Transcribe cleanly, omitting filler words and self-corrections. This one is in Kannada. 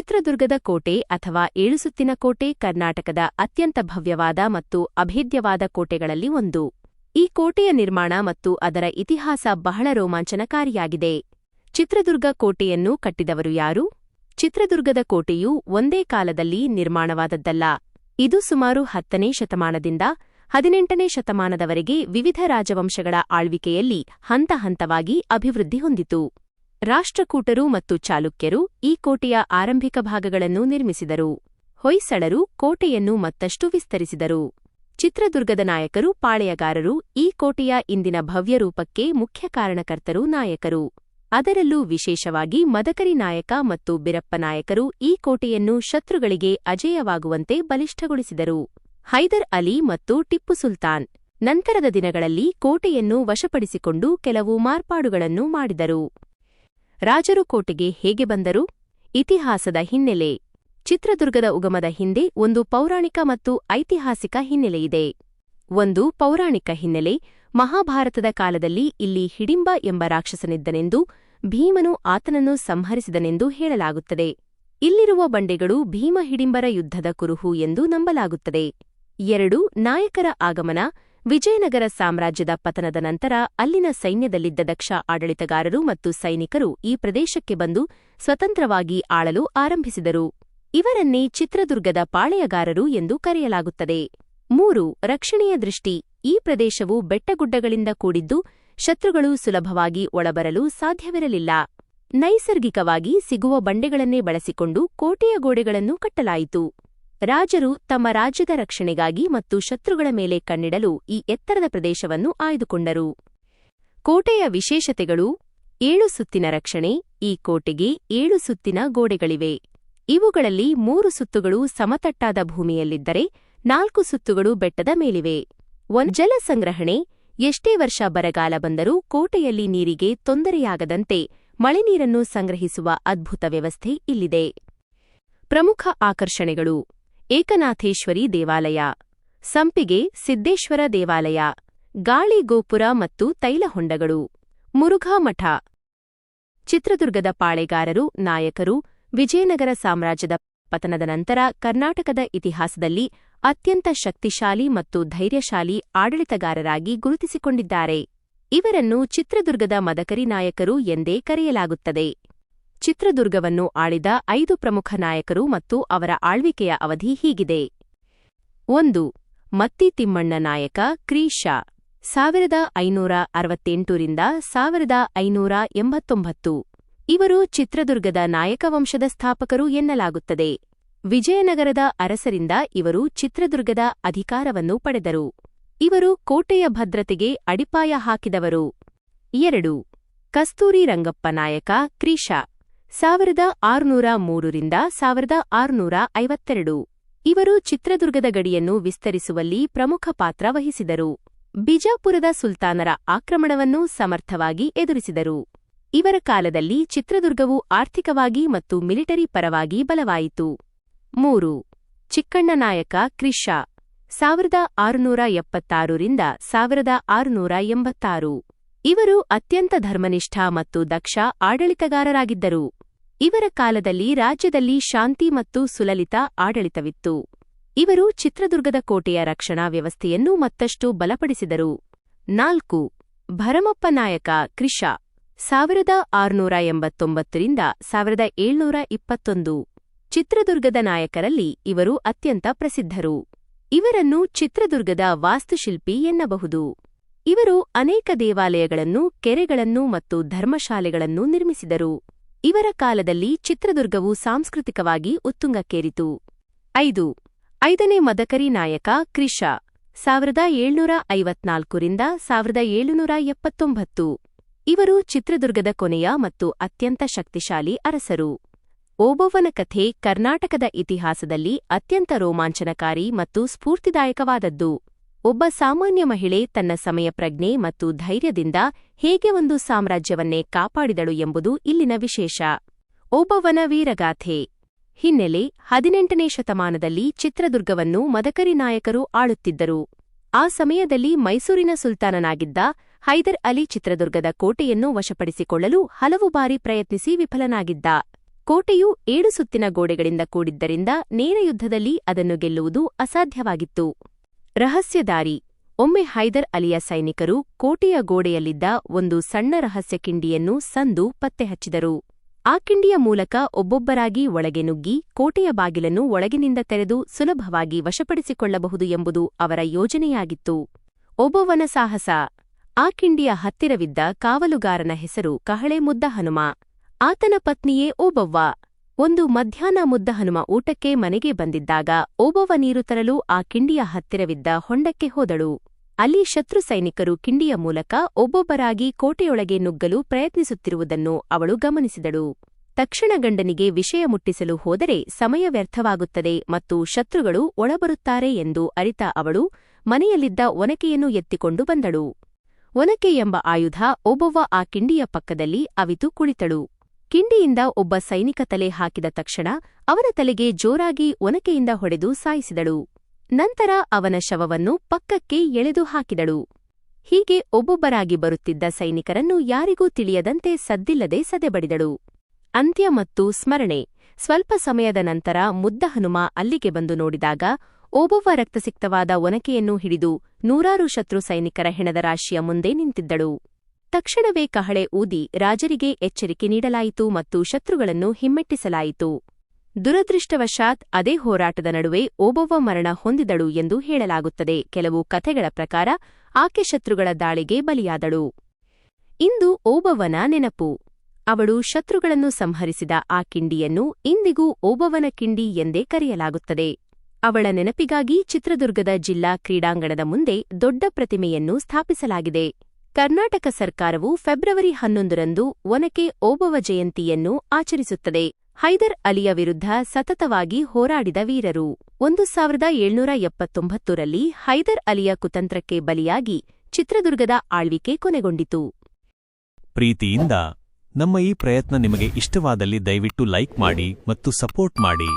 ಚಿತ್ರದುರ್ಗದ ಕೋಟೆ ಅಥವಾ ಏಳುಸುತ್ತಿನ ಕೋಟೆ ಕರ್ನಾಟಕದ ಅತ್ಯಂತ ಭವ್ಯವಾದ ಮತ್ತು ಅಭೇದ್ಯವಾದ ಕೋಟೆಗಳಲ್ಲಿ ಒಂದು. ಈ ಕೋಟೆಯ ನಿರ್ಮಾಣ ಮತ್ತು ಅದರ ಇತಿಹಾಸ ಬಹಳ ರೋಮಾಂಚನಕಾರಿಯಾಗಿದೆ. ಚಿತ್ರದುರ್ಗ ಕೋಟೆಯನ್ನು ಕಟ್ಟಿದವರು ಯಾರು? ಚಿತ್ರದುರ್ಗದ ಕೋಟೆಯು ಒಂದೇ ಕಾಲದಲ್ಲಿ ನಿರ್ಮಾಣವಾದದ್ದಲ್ಲ. ಇದು ಸುಮಾರು 10ನೇ ಶತಮಾನದಿಂದ 18ನೇ ಶತಮಾನದವರೆಗೆ ವಿವಿಧ ರಾಜವಂಶಗಳ ಆಳ್ವಿಕೆಯಲ್ಲಿ ಹಂತಹಂತವಾಗಿ ಅಭಿವೃದ್ಧಿ ಹೊಂದಿತು. ರಾಷ್ಟ್ರಕೂಟರು ಮತ್ತು ಚಾಲುಕ್ಯರು ಈ ಕೋಟೆಯ ಆರಂಭಿಕ ಭಾಗಗಳನ್ನು ನಿರ್ಮಿಸಿದರು. ಹೊಯ್ಸಳರು ಕೋಟೆಯನ್ನು ಮತ್ತಷ್ಟು ವಿಸ್ತರಿಸಿದರು. ಚಿತ್ರದುರ್ಗದ ನಾಯಕರು ಪಾಳೆಯಗಾರರು ಈ ಕೋಟೆಯ ಇಂದಿನ ಭವ್ಯ ರೂಪಕ್ಕೆ ಮುಖ್ಯ ಕಾರಣಕರ್ತರು ನಾಯಕರು. ಅದರಲ್ಲೂ ವಿಶೇಷವಾಗಿ ಮದಕರಿ ನಾಯಕ ಮತ್ತು ಬಿರಪ್ಪ ನಾಯಕರು ಈ ಕೋಟೆಯನ್ನು ಶತ್ರುಗಳಿಗೆ ಅಜೇಯವಾಗುವಂತೆ ಬಲಿಷ್ಠಗೊಳಿಸಿದರು. ಹೈದರ್ ಅಲಿ ಮತ್ತು ಟಿಪ್ಪು ಸುಲ್ತಾನ್ ನಂತರದ ದಿನಗಳಲ್ಲಿ ಕೋಟೆಯನ್ನು ವಶಪಡಿಸಿಕೊಂಡು ಕೆಲವು ಮಾರ್ಪಾಡುಗಳನ್ನು ಮಾಡಿದರು. ರಾಜರು ಕೋಟೆಗೆ ಹೇಗೆ ಬಂದರು? ಇತಿಹಾಸದ ಹಿನ್ನೆಲೆ. ಚಿತ್ರದುರ್ಗದ ಉಗಮದ ಹಿಂದೆ ಒಂದು ಪೌರಾಣಿಕ ಮತ್ತು ಐತಿಹಾಸಿಕ ಹಿನ್ನೆಲೆಯಿದೆ. ಒಂದು ಪೌರಾಣಿಕ ಹಿನ್ನೆಲೆ: ಮಹಾಭಾರತದ ಕಾಲದಲ್ಲಿ ಇಲ್ಲಿ ಹಿಡಿಂಬ ಎಂಬ ರಾಕ್ಷಸನಿದ್ದನೆಂದು, ಭೀಮನು ಆತನನ್ನು ಸಂಹರಿಸಿದನೆಂದು ಹೇಳಲಾಗುತ್ತದೆ. ಇಲ್ಲಿರುವ ಬಂಡೆಗಳು ಭೀಮ ಹಿಡಿಂಬರ ಯುದ್ಧದ ಕುರುಹು ಎಂದು ನಂಬಲಾಗುತ್ತದೆ. 2. ನಾಯಕರ ಆಗಮನ. ವಿಜಯನಗರ ಸಾಮ್ರಾಜ್ಯದ ಪತನದ ನಂತರ ಅಲ್ಲಿನ ಸೈನ್ಯದಲ್ಲಿದ್ದ ದಕ್ಷ ಆಡಳಿತಗಾರರು ಮತ್ತು ಸೈನಿಕರು ಈ ಪ್ರದೇಶಕ್ಕೆ ಬಂದು ಸ್ವತಂತ್ರವಾಗಿ ಆಳಲು ಆರಂಭಿಸಿದರು. ಇವರನ್ನೇ ಚಿತ್ರದುರ್ಗದ ಪಾಳೆಯಗಾರರು ಎಂದು ಕರೆಯಲಾಗುತ್ತದೆ. 3. ರಕ್ಷಣೆಯ ದೃಷ್ಟಿ. ಈ ಪ್ರದೇಶವು ಬೆಟ್ಟಗುಡ್ಡಗಳಿಂದ ಕೂಡಿದ್ದು ಶತ್ರುಗಳು ಸುಲಭವಾಗಿ ಒಳಬರಲು ಸಾಧ್ಯವಿರಲಿಲ್ಲ. ನೈಸರ್ಗಿಕವಾಗಿ ಸಿಗುವ ಬಂಡೆಗಳನ್ನೇ ಬಳಸಿಕೊಂಡು ಕೋಟೆಯ ಗೋಡೆಗಳನ್ನು ಕಟ್ಟಲಾಯಿತು. ರಾಜರು ತಮ್ಮ ರಾಜ್ಯದ ರಕ್ಷಣೆಗಾಗಿ ಮತ್ತು ಶತ್ರುಗಳ ಮೇಲೆ ಕಣ್ಣಿಡಲು ಈ ಎತ್ತರದ ಪ್ರದೇಶವನ್ನು ಆಯ್ದುಕೊಂಡರು. ಕೋಟೆಯ ವಿಶೇಷತೆಗಳು: 7 ಸುತ್ತಿನ ರಕ್ಷಣೆ. ಈ ಕೋಟೆಗೆ 7 ಸುತ್ತಿನ ಗೋಡೆಗಳಿವೆ. ಇವುಗಳಲ್ಲಿ 3 ಸುತ್ತುಗಳು ಸಮತಟ್ಟಾದ ಭೂಮಿಯಲ್ಲಿದ್ದರೆ 4 ಸುತ್ತುಗಳು ಬೆಟ್ಟದ ಮೇಲಿವೆ. ಜಲ ಸಂಗ್ರಹಣೆ. ಎಷ್ಟೇ ವರ್ಷ ಬರಗಾಲ ಬಂದರೂ ಕೋಟೆಯಲ್ಲಿ ನೀರಿಗೆ ತೊಂದರೆಯಾಗದಂತೆ ಮಳೆನೀರನ್ನು ಸಂಗ್ರಹಿಸುವ ಅದ್ಭುತ ವ್ಯವಸ್ಥೆ ಇಲ್ಲಿದೆ. ಪ್ರಮುಖ ಆಕರ್ಷಣೆಗಳು: ಏಕನಾಥೇಶ್ವರಿ ದೇವಾಲಯ, ಸಂಪಿಗೆ ಸಿದ್ದೇಶ್ವರ ದೇವಾಲಯ, ಗಾಳಿ ಗೋಪುರ ಮತ್ತು ತೈಲಹೊಂಡಗಳು, ಮುರುಘಾ ಮಠ. ಚಿತ್ರದುರ್ಗದ ಪಾಳೆಗಾರರು ನಾಯಕರು. ವಿಜಯನಗರ ಸಾಮ್ರಾಜ್ಯದ ಪತನದ ನಂತರ ಕರ್ನಾಟಕದ ಇತಿಹಾಸದಲ್ಲಿ ಅತ್ಯಂತ ಶಕ್ತಿಶಾಲಿ ಮತ್ತು ಧೈರ್ಯಶಾಲಿ ಆಡಳಿತಗಾರರಾಗಿ ಗುರುತಿಸಿಕೊಂಡಿದ್ದಾರೆ. ಇವರನ್ನು ಚಿತ್ರದುರ್ಗದ ಮದಕರಿ ನಾಯಕರು ಎಂದೇ ಕರೆಯಲಾಗುತ್ತದೆ. ಚಿತ್ರದುರ್ಗವನ್ನು ಆಳಿದ 5 ಪ್ರಮುಖ ನಾಯಕರು ಮತ್ತು ಅವರ ಆಳ್ವಿಕೆಯ ಅವಧಿ ಹೀಗಿದೆ. 1. ಮತ್ತಿ ತಿಮ್ಮಣ್ಣ ನಾಯಕ ಕ್ರಿ.ಶ. 1568 ರಿಂದ 1589. ಇವರು ಚಿತ್ರದುರ್ಗದ ನಾಯಕ ವಂಶದ ಸ್ಥಾಪಕರು ಎನ್ನಲಾಗುತ್ತದೆ. ವಿಜಯನಗರದ ಅರಸರಿಂದ ಇವರು ಚಿತ್ರದುರ್ಗದ ಅಧಿಕಾರವನ್ನು ಪಡೆದರು. ಇವರು ಕೋಟೆಯ ಭದ್ರತೆಗೆ ಅಡಿಪಾಯ ಹಾಕಿದವರು. 2. ಕಸ್ತೂರಿ ರಂಗಪ್ಪ ನಾಯಕ ಕ್ರಿ.ಶ. 1603 ರಿಂದ 1652. ಇವರು ಚಿತ್ರದುರ್ಗದ ಗಡಿಯನ್ನು ವಿಸ್ತರಿಸುವಲ್ಲಿ ಪ್ರಮುಖ ಪಾತ್ರ ವಹಿಸಿದರು. ಬಿಜಾಪುರದ ಸುಲ್ತಾನರ ಆಕ್ರಮಣವನ್ನು ಸಮರ್ಥವಾಗಿ ಎದುರಿಸಿದರು. ಇವರ ಕಾಲದಲ್ಲಿ ಚಿತ್ರದುರ್ಗವು ಆರ್ಥಿಕವಾಗಿ ಮತ್ತು ಮಿಲಿಟರಿ ಪರವಾಗಿ ಬಲವಾಯಿತು. 3. ಚಿಕ್ಕಣ್ಣ ನಾಯಕ ಕ್ರಿ.ಶ. 1676 ರಿಂದ 1686. ಇವರು ಅತ್ಯಂತ ಧರ್ಮನಿಷ್ಠ ಮತ್ತು ದಕ್ಷ ಆಡಳಿತಗಾರರಾಗಿದ್ದರು. ಇವರ ಕಾಲದಲ್ಲಿ ರಾಜ್ಯದಲ್ಲಿ ಶಾಂತಿ ಮತ್ತು ಸುಲಲಿತ ಆಡಳಿತವಿತ್ತು. ಇವರು ಚಿತ್ರದುರ್ಗದ ಕೋಟೆಯ ರಕ್ಷಣಾ ವ್ಯವಸ್ಥೆಯನ್ನು ಮತ್ತಷ್ಟು ಬಲಪಡಿಸಿದರು. 4. ಭರಮಪ್ಪ ನಾಯಕ ಕ್ರಿ.ಶ. 1689 ರಿಂದ 1721. ಚಿತ್ರದುರ್ಗದ ನಾಯಕರಲ್ಲಿ ಇವರು ಅತ್ಯಂತ ಪ್ರಸಿದ್ಧರು. ಇವರನ್ನು ಚಿತ್ರದುರ್ಗದ ವಾಸ್ತುಶಿಲ್ಪಿ ಎನ್ನಬಹುದು. ಇವರು ಅನೇಕ ದೇವಾಲಯಗಳನ್ನು, ಕೆರೆಗಳನ್ನು ಮತ್ತು ಧರ್ಮಶಾಲೆಗಳನ್ನು ನಿರ್ಮಿಸಿದರು. ಇವರ ಕಾಲದಲ್ಲಿ ಚಿತ್ರದುರ್ಗವು ಸಾಂಸ್ಕೃತಿಕವಾಗಿ ಉತ್ತುಂಗಕ್ಕೇರಿತು. 5. 5ನೇ ಮದಕರಿ ನಾಯಕ ಕ್ರಿ.ಶ. 1754 ರಿಂದ 1779. ಇವರು ಚಿತ್ರದುರ್ಗದ ಕೊನೆಯ ಮತ್ತು ಅತ್ಯಂತ ಶಕ್ತಿಶಾಲಿ ಅರಸರು. ಓಬವ್ವನ ಕಥೆ ಕರ್ನಾಟಕದ ಇತಿಹಾಸದಲ್ಲಿ ಅತ್ಯಂತ ರೋಮಾಂಚನಕಾರಿ ಮತ್ತು ಸ್ಫೂರ್ತಿದಾಯಕವಾದದ್ದು. ಒಬ್ಬ ಸಾಮಾನ್ಯ ಮಹಿಳೆ ತನ್ನ ಸಮಯ ಪ್ರಜ್ಞೆ ಮತ್ತು ಧೈರ್ಯದಿಂದ ಹೇಗೆ ಒಂದು ಸಾಮ್ರಾಜ್ಯವನ್ನೇ ಕಾಪಾಡಿದಳು ಎಂಬುದು ಇಲ್ಲಿನ ವಿಶೇಷ. ಓಬವ್ವನ ವೀರಗಾಥೆ. ಹಿನ್ನೆಲೆ: 18ನೇ ಶತಮಾನದಲ್ಲಿ ಚಿತ್ರದುರ್ಗವನ್ನು ಮದಕರಿ ನಾಯಕರು ಆಳುತ್ತಿದ್ದರು. ಆ ಸಮಯದಲ್ಲಿ ಮೈಸೂರಿನ ಸುಲ್ತಾನನಾಗಿದ್ದ ಹೈದರ್ ಅಲಿ ಚಿತ್ರದುರ್ಗದ ಕೋಟೆಯನ್ನು ವಶಪಡಿಸಿಕೊಳ್ಳಲು ಹಲವು ಬಾರಿ ಪ್ರಯತ್ನಿಸಿ ವಿಫಲನಾಗಿದ್ದ. ಕೋಟೆಯು 7 ಸುತ್ತಿನ ಗೋಡೆಗಳಿಂದ ಕೂಡಿದ್ದರಿಂದ ನೇರ ಯುದ್ಧದಲ್ಲಿ ಅದನ್ನು ಗೆಲ್ಲುವುದು ಅಸಾಧ್ಯವಾಗಿತ್ತು. ರಹಸ್ಯದಾರಿ. ಒಮ್ಮೆ ಹೈದರ್ ಅಲಿಯ ಸೈನಿಕರು ಕೋಟೆಯ ಗೋಡೆಯಲ್ಲಿದ್ದ ಒಂದು ಸಣ್ಣ ರಹಸ್ಯ ಕಿಂಡಿಯನ್ನು ಸಂದು ಪತ್ತೆಹಚ್ಚಿದರು. ಆ ಕಿಂಡಿಯ ಮೂಲಕ ಒಬ್ಬೊಬ್ಬರಾಗಿ ಒಳಗೆ ನುಗ್ಗಿ ಕೋಟೆಯ ಬಾಗಿಲನ್ನು ಒಳಗಿನಿಂದ ತೆರೆದು ಸುಲಭವಾಗಿ ವಶಪಡಿಸಿಕೊಳ್ಳಬಹುದು ಎಂಬುದು ಅವರ ಯೋಜನೆಯಾಗಿತ್ತು. ಓಬವ್ವನ ಸಾಹಸ. ಆ ಕಿಂಡಿಯ ಹತ್ತಿರವಿದ್ದ ಕಾವಲುಗಾರನ ಹೆಸರು ಕಹಳೆ ಮುದ್ದಹನುಮ. ಆತನ ಪತ್ನಿಯೇ ಓಬವ್ವ. ಒಂದು ಮಧ್ಯಾಹ್ನ ಮುದ್ದಹನುಮ ಊಟಕ್ಕೆ ಮನೆಗೆ ಬಂದಿದ್ದಾಗ ಓಬವ್ವ ನೀರು ತರಲು ಆ ಕಿಂಡಿಯ ಹತ್ತಿರವಿದ್ದ ಹೊಂಡಕ್ಕೆ ಹೋದಳು. ಅಲ್ಲಿ ಶತ್ರು ಸೈನಿಕರು ಕಿಂಡಿಯ ಮೂಲಕ ಒಬ್ಬೊಬ್ಬರಾಗಿ ಕೋಟೆಯೊಳಗೆ ನುಗ್ಗಲು ಪ್ರಯತ್ನಿಸುತ್ತಿರುವುದನ್ನು ಅವಳು ಗಮನಿಸಿದಳು. ತಕ್ಷಣ ಗಂಡನಿಗೆ ವಿಷಯ ಮುಟ್ಟಿಸಲು ಹೋದರೆ ಸಮಯ ವ್ಯರ್ಥವಾಗುತ್ತದೆ ಮತ್ತು ಶತ್ರುಗಳು ಒಳಬರುತ್ತಾರೆ ಎಂದು ಅರಿತ ಅವಳು ಮನೆಯಲ್ಲಿದ್ದ ಒನಕೆಯನ್ನು ಎತ್ತಿಕೊಂಡು ಬಂದಳು. ಒನಕೆ ಎಂಬ ಆಯುಧ ಓಬವ್ವ ಆ ಕಿಂಡಿಯ ಪಕ್ಕದಲ್ಲಿ ಅವಿತು ಕುಳಿತಳು. ಕಿಂಡಿಯಿಂದ ಒಬ್ಬ ಸೈನಿಕ ತಲೆ ಹಾಕಿದ ತಕ್ಷಣ ಅವನ ತಲೆಗೆ ಜೋರಾಗಿ ಒನಕೆಯಿಂದ ಹೊಡೆದು ಸಾಯಿಸಿದಳು. ನಂತರ ಅವನ ಶವವನ್ನು ಪಕ್ಕಕ್ಕೆ ಎಳೆದು ಹಾಕಿದಳು. ಹೀಗೆ ಒಬ್ಬೊಬ್ಬರಾಗಿ ಬರುತ್ತಿದ್ದ ಸೈನಿಕರನ್ನು ಯಾರಿಗೂ ತಿಳಿಯದಂತೆ ಸದ್ದಿಲ್ಲದೆ ಸದೆಬಡಿದಳು. ಅಂತ್ಯ ಮತ್ತು ಸ್ಮರಣೆ. ಸ್ವಲ್ಪ ಸಮಯದ ನಂತರ ಮುದ್ದಹನುಮ ಅಲ್ಲಿಗೆ ಬಂದು ನೋಡಿದಾಗ ಓಬವ್ವ ರಕ್ತಸಿಕ್ತವಾದ ಒನಕೆಯನ್ನು ಹಿಡಿದು ನೂರಾರು ಶತ್ರು ಸೈನಿಕರ ಹೆಣದ ರಾಶಿಯ ಮುಂದೆ ನಿಂತಿದ್ದಳು. ತಕ್ಷಣವೇ ಕಹಳೆ ಊದಿ ರಾಜರಿಗೆ ಎಚ್ಚರಿಕೆ ನೀಡಲಾಯಿತು ಮತ್ತು ಶತ್ರುಗಳನ್ನು ಹಿಮ್ಮೆಟ್ಟಿಸಲಾಯಿತು. ದುರದೃಷ್ಟವಶಾತ್ ಅದೇ ಹೋರಾಟದ ನಡುವೆ ಓಬವ್ವ ಮರಣ ಹೊಂದಿದಳು ಎಂದು ಹೇಳಲಾಗುತ್ತದೆ. ಕೆಲವು ಕಥೆಗಳ ಪ್ರಕಾರ ಆಕೆ ಶತ್ರುಗಳ ದಾಳಿಗೆ ಬಲಿಯಾದಳು. ಇಂದು ಓಬವ್ವನ ನೆನಪು. ಅವಳು ಶತ್ರುಗಳನ್ನು ಸಂಹರಿಸಿದ ಆ ಕಿಂಡಿಯನ್ನು ಇಂದಿಗೂ ಓಬವ್ವನ ಕಿಂಡಿ ಎಂದೇ ಕರೆಯಲಾಗುತ್ತದೆ. ಅವಳ ನೆನಪಿಗಾಗಿ ಚಿತ್ರದುರ್ಗದ ಜಿಲ್ಲಾ ಕ್ರೀಡಾಂಗಣದ ಮುಂದೆ ದೊಡ್ಡ ಪ್ರತಿಮೆಯನ್ನು ಸ್ಥಾಪಿಸಲಾಗಿದೆ. ಕರ್ನಾಟಕ ಸರ್ಕಾರವು ಫೆಬ್ರವರಿ 11ರಂದು ಒನಕೆ ಓಬವ್ವ ಜಯಂತಿಯನ್ನು ಆಚರಿಸುತ್ತದೆ. ಹೈದರ್ ಅಲಿಯ ವಿರುದ್ಧ ಸತತವಾಗಿ ಹೋರಾಡಿದ ವೀರರು. 1779ರಲ್ಲಿ ಹೈದರ್ ಅಲಿಯ ಕುತಂತ್ರಕ್ಕೆ ಬಲಿಯಾಗಿ ಚಿತ್ರದುರ್ಗದ ಆಳ್ವಿಕೆ ಕೊನೆಗೊಂಡಿತು. ಪ್ರೀತಿಯಿಂದ ನಮ್ಮ ಈ ಪ್ರಯತ್ನ ನಿಮಗೆ ಇಷ್ಟವಾದಲ್ಲಿ ದಯವಿಟ್ಟು ಲೈಕ್ ಮಾಡಿ ಮತ್ತು ಸಪೋರ್ಟ್ ಮಾಡಿ.